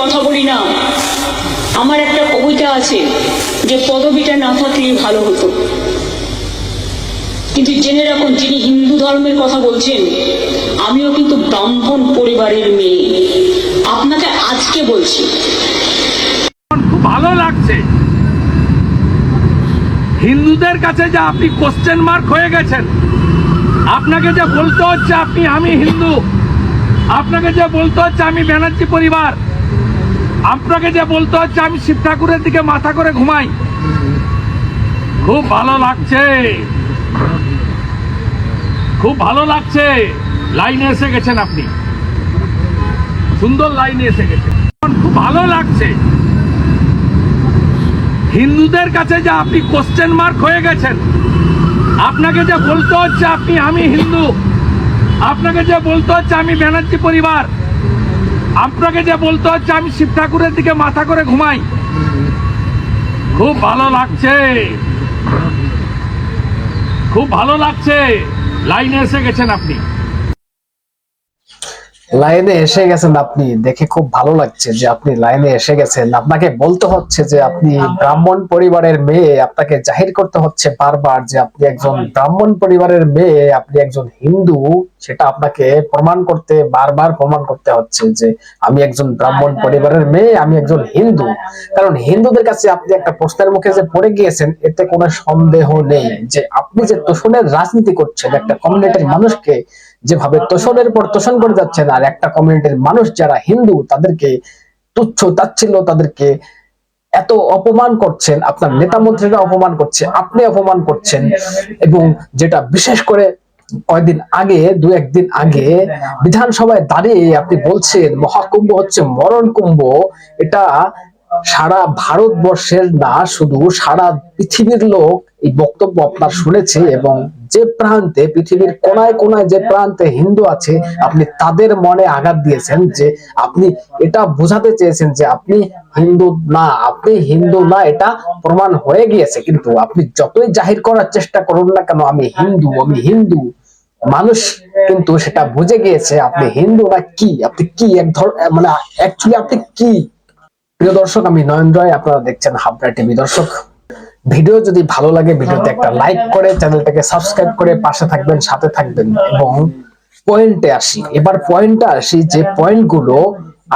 কথা বলি না। আমার একটা কবিতা আছে যে পদবিটা না থাকলে ভালো হতো, কিন্তু জেনে রাখুন যিনি হিন্দু ধর্মের কথা বলছেন আমিও কিন্তু ব্রাহ্মণ পরিবারের মেয়ে। আপনাকে আজকে বলছি, খুব ভালো লাগছে হিন্দুদের কাছে যে আপনি কোশ্চেন মার্ক হয়ে গেছেন। আপনাকে যে বলতে হচ্ছে আমি হিন্দু, আপনাকে যে বলতে হচ্ছে আমি ব্যানার্জি পরিবার, আপনাকে যে বলতে হচ্ছে আমি শিব ঠাকুরের দিকে মাথা করে ঘুমাই। খুব ভালো লাগছে, খুব ভালো লাগছে। লাইনে এসে গেছেন আপনি, সুন্দর লাইনে এসে গেছেন। খুব ভালো লাগছে হিন্দুদের কাছে যে আপনি কোশ্চেন মার্ক হয়ে গেছেন। আপনাকে যে বলতে হচ্ছে আমি হিন্দু, আপনাকে যে বলতে হচ্ছে আমি ব্যানার্জি পরিবার, আপনাকে যে বলতে হচ্ছে আমি শিব ঠাকুরের দিকে মাথা করে ঘুমাই। খুব ভালো লাগছে, খুব ভালো লাগছে। লাইনে এসে গেছেন আপনি, লাইনে এসে গেছেন আপনি, দেখে খুব ভালো লাগছে যে আপনি লাইনে এসে গেছেন। আপনাকে বলতে হচ্ছে যে আপনি ব্রাহ্মণ পরিবারের মেয়ে, আপনাকে জাহির করতে হচ্ছে বারবার যে আপনি একজন ব্রাহ্মণ পরিবারের মেয়ে, আপনি একজন হিন্দু। সেটা আপনাকে প্রমাণ করতে, বারবার প্রমাণ করতে হচ্ছে যে আমি একজন ব্রাহ্মণ পরিবারের মেয়ে, আমি একজন হিন্দু। কারণ হিন্দুদের কাছে আপনি একটা প্রশ্নের মুখে যে পড়ে গিয়েছেন, এতে কোনো সন্দেহ নেই যে আপনি যে তোষণের রাজনীতি করছেন, একটা কমিউনিটির মানুষকে যেভাবে তোষণের পর তোষণ করে যাচ্ছেন, আর একটা কমিউনিটির মানুষ যারা হিন্দু তাদেরকে তুচ্ছ তাচ্ছিল্য, তাদেরকে এত অপমান করছেন, আপনার নেতা মন্ত্রীরা অপমান করছে, আপনি অপমান করছেন। এবং যেটা বিশেষ করে কয়েকদিন আগে, দু একদিন আগে বিধানসভায় দাঁড়িয়ে আপনি বলছেন মহাকুম্ভ হচ্ছে মরণ কুম্ভ। এটা সারা ভারতবর্ষের না, শুধু সারা পৃথিবীর লোক এই বক্তব্য আপনার শুনেছে। এবং যে প্রান্তে, পৃথিবীর কোনায় কোনায় যে প্রান্তে হিন্দু আছে, আপনি তাদের মনে আঘাত দিয়েছেন। যে আপনি এটা বোঝাতে চেয়েছেন যে আপনি হিন্দু না, আপনি হিন্দু না, এটা প্রমাণ হয়ে গিয়েছে। কিন্তু আপনি যতই জাহির করার চেষ্টা করুন না কেন আমি হিন্দু, আমি হিন্দু, মানুষ কিন্তু সেটা বুঝে গিয়েছে আপনি হিন্দু না কি, আপনি কি এক ধরনের, মানে অ্যাকচুয়ালি আপনি কি। প্রিয় দর্শক, আমি নয়ন রায়, আপনারা দেখছেন হাবড়া টিভি। দর্শক, ভিডিও যদি ভালো লাগে ভিডিওতে একটা লাইক করে চ্যানেলটাকে সাবস্ক্রাইব করে পাশে থাকবেন, সাথে থাকবেন। এবং পয়েন্টে আসি, এবার পয়েন্টে আসি যে পয়েন্টগুলো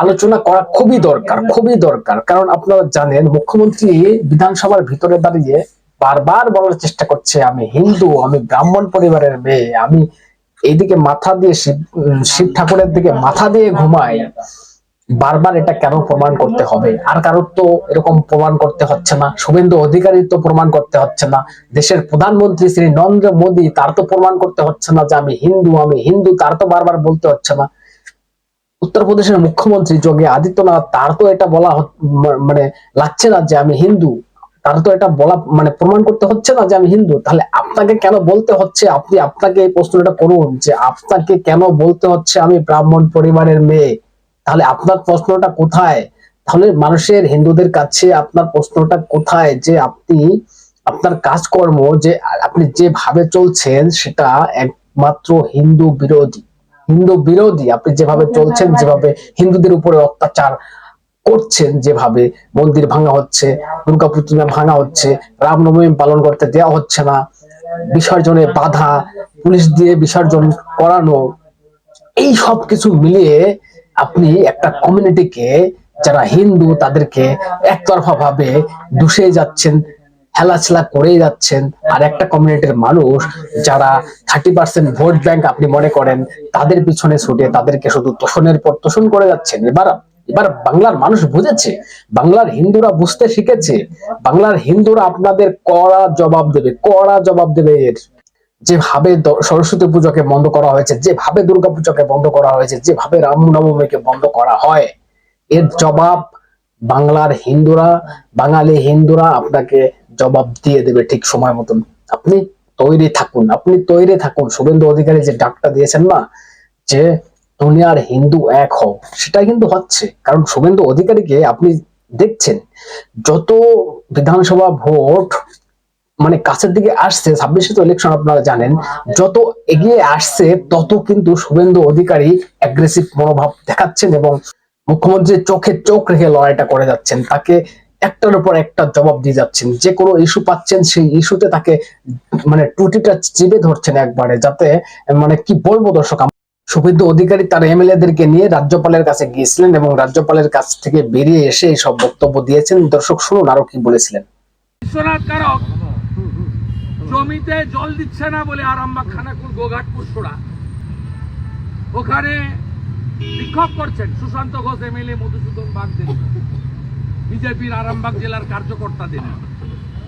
আলোচনা করা খুবই দরকার, খুবই দরকার। কারণ আপনারা জানেন মুখ্যমন্ত্রী বিধানসভার ভিতরে দাঁড়িয়ে বারবার বলার চেষ্টা করছে আমি হিন্দু, আমি ব্রাহ্মণ পরিবারের মেয়ে, আমি এইদিকে মাথা দিয়ে শিব ঠাকুরের দিকে মাথা দিয়ে ঘুমাই। বারবার এটা কেন প্রমাণ করতে হবে? আর কারোর তো এরকম প্রমাণ করতে হচ্ছে না, শুভেন্দু অধিকারীর তো প্রমাণ করতে হচ্ছে না, দেশের প্রধানমন্ত্রী শ্রী নরেন্দ্র মোদী তার তো প্রমাণ করতে হচ্ছে না যে আমি হিন্দু, আমি হিন্দু, তার তো বারবার বলতে হচ্ছে না। উত্তরপ্রদেশের মুখ্যমন্ত্রী যোগী আদিত্যনাথ, তার তো এটা বলা মানে লাগছে না যে আমি হিন্দু, তার তো এটা বলা মানে প্রমাণ করতে হচ্ছে না যে আমি হিন্দু। তাহলে আপনাকে কেন বলতে হচ্ছে? আপনি আপনাকে এই প্রশ্নটা করুন যে আপনাকে কেন বলতে হচ্ছে আমি ব্রাহ্মণ পরিবারের মেয়ে? তাহলে আপনার প্রশ্নটা কোথায়? তাহলে মানুষের, হিন্দুদের কাছে আপনার প্রশ্নটা কোথায়? যে আপনি আপনার কাজকর্ম, যে আপনি যেভাবে চলছেন সেটা একমাত্র হিন্দু বিরোধী, হিন্দু বিরোধী। আপনি যেভাবে চলছেন, যেভাবে হিন্দুদের উপরে অত্যাচার করছেন, যেভাবে মন্দির ভাঙা হচ্ছে, দুর্গা প্রতিমা ভাঙা হচ্ছে, রামনবমী পালন করতে দেওয়া হচ্ছে না, বিসর্জনে বাধা, পুলিশ দিয়ে বিসর্জন করানো, এই সব কিছু মিলিয়ে আপনি একটা কমিউনিটিকে, যারা হিন্দু তাদেরকে একতরফা ভাবে দুষে যাচ্ছেন, হেলাচেলা করেই যাচ্ছেন। আর একটা কমিউনিটির মানুষ যারা 30% ভোট ব্যাংক আপনি মনে করেন, তাদের পিছনে ছুটে তাদেরকে শুধু তোষণের পর তোষণ করে যাচ্ছেন। এবার বাংলার মানুষ বুঝেছে, বাংলার হিন্দুরা বুঝতে শিখেছে, বাংলার হিন্দুরা আপনাদের কড়া জবাব দেবে, কড়া জবাব দেবে। এর যেভাবে সরস্বতী পুজোকে বন্ধ করা হয়েছে, যেভাবে দুর্গা পুজোকে বন্ধ করা হয়েছে, যেভাবে রামনবমীকে বন্ধ করা হয়, এর জবাব বাংলার হিন্দুরা, বাঙালি হিন্দুরা আপনাকে জবাব দিয়ে দেবে ঠিক সময় মতন। আপনি তৈরি থাকুন, আপনি তৈরি থাকুন। শুভেন্দু অধিকারী যে ডাকটা দিয়েছেন না, যে দুনিয়ার হিন্দু এক হও, সেটাই কিন্তু হচ্ছে। কারণ শুভেন্দু অধিকারীকে আপনি দেখছেন, যত বিধানসভা ভোট মানে কাছের দিকে আসছে, 26-এ তো ইলেকশন আপনারা জানেন, যত এগিয়ে আসছে তত কিন্তু শুভেন্দু অধিকারী অ্যাগ্রেসিভ মনোভাব দেখাচ্ছেন এবং মুখ্যমন্ত্রী চোখে চোখ রেখে লড়াইটা করে যাচ্ছেন, তাকে একটার উপর একটা জবাব দিয়ে যাচ্ছেন। যে কোনো ইস্যু পাচ্ছেন সেই ইস্যুতে তাকে মানে টুটিটা চিপে ধরছেন একবারে, যাতে মানে কি বলবো দর্শক, শুভেন্দু অধিকারী তার এমএলএদেরকে নিয়ে রাজ্যপালের কাছে গিয়েছিলেন এবং রাজ্যপালের কাছ থেকে বেরিয়ে এসে এই সব বক্তব্য দিয়েছেন। দর্শক শুনুন আরো কি বলেছিলেন। বিশ্বনাথ কারক জমিতে জল দিচ্ছে না বলে আরামবাগ, খানাকুল, গোঘাটপুর, সোড়া ওখানে বিক্ষোভ করছেন সুশান্ত ঘোষ এমএলএ, মধুসূদন বাগদের, বিজেপির আরামবাগ জেলার কার্যকর্তাদের,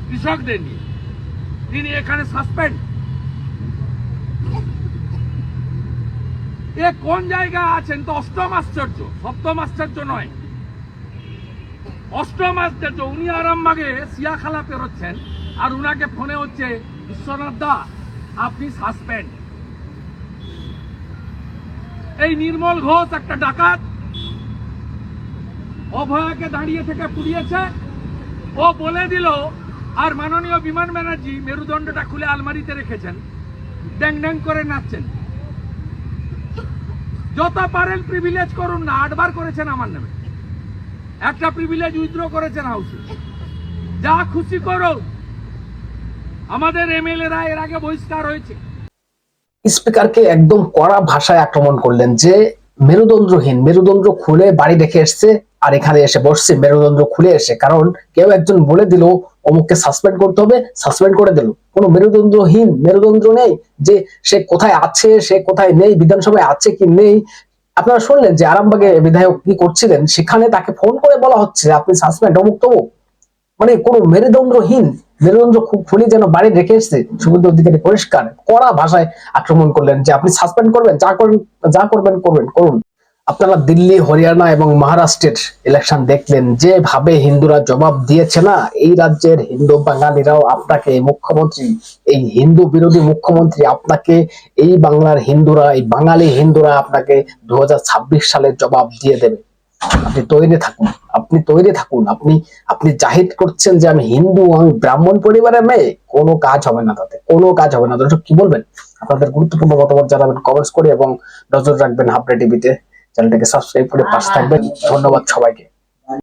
কৃষকদের নিয়ে। তিনি এখানে সাসপেন্ড। এ কোন জায়গায় আছেন? তো অষ্টম আশ্চর্য, সপ্তম আশ্চর্য নয়, অষ্টম আশ্চর্য। উনি আরামবাগে সিয়াখালা পেরোচ্ছেন আর উনাকে ফোনে হচ্ছে, বিশ্বনাথ দা আপনি সাসপেন্ড। এই নির্মল ঘোষ একটা ডাকাত, অভয়াকে দাঁড়িয়ে থেকে পুড়িয়েছে, ও বলে দিল। আর মাননীয় বিমান ব্যানার্জি মেরুদণ্ডটা খুলে আলমারিতে রেখেছেন, ড্যাং ড্যাং করে নাচছেন। যত পারেন প্রিভিলেজ করুন না, 8 বার করেছেন আমার নামে, একটা প্রিভিলেজ উইথড্র করেছেন হাউসে, যা খুশি করো। আমাদের এমএলএরা এর আগে বহিষ্কার হয়েছে। স্পিকারকে একদম কড়া ভাষায় আক্রমণ করলেন যে মেরুদণ্ডহীন, মেরুদণ্ড খুলে বাড়ি রেখে এসছে আর এখানে এসে বসছে মেরুদণ্ড খুলে এসে, কারণ কেউ একজন বলে দিল অমুককে সাসপেন্ড করতে হবে, সাসপেন্ড করে দিল। কোনো মেরুদণ্ডহীন, মেরুদণ্ড নেই যে সে কোথায় আছে, সে কোথায় নেই, বিধানসভায় আছে কি নেই। আপনারা শুনলেন যে আরামবাগে বিধায়ক কি করছিলেন, সেখানে তাকে ফোন করে বলা হচ্ছে আপনি সাসপেন্ড অমুক তমুক। মানে কোনো মেরুদণ্ডহীন, মেরুদণ্ড খুব খুলে যেন বাড়ি রেখে এসছে। শুভেন্দু অধিকারী পরিষ্কার কড়া ভাষায় আক্রমণ করলেন যে আপনি সাসপেন্ড করবেন, যা করবেন করুন। আপনারা দিল্লি, হরিয়ানা এবং মহারাষ্ট্রের ইলেকশন দেখলেন, যেভাবে হিন্দুরা জবাব দিয়েছে না, এই রাজ্যের হিন্দু বাঙালিরাও আপনাকে, মুখ্যমন্ত্রী, এই হিন্দু বিরোধী মুখ্যমন্ত্রী আপনাকে, এই বাংলার হিন্দুরা, এই বাঙালি হিন্দুরা আপনাকে 2026 সালে জবাব দিয়ে দেবে। আপনি তৈরি থাকুন, আপনি তৈরি থাকুন। আপনি জাহির করছেন যে আমি হিন্দু, আমি ব্রাহ্মণ পরিবারের মেয়ে, কোনো কাজ হবে না, তাতে কোনো কাজ হবে না। দর্শক কি বলবেন? আপনাদের গুরুত্বপূর্ণ মতামত জানাবেন কমেন্টস করে এবং নজর রাখবেন হাবড়ে টিভিতে। চ্যানেলটাকে সাবস্ক্রাইব করে পাশে থাকবেন। ধন্যবাদ সবাইকে।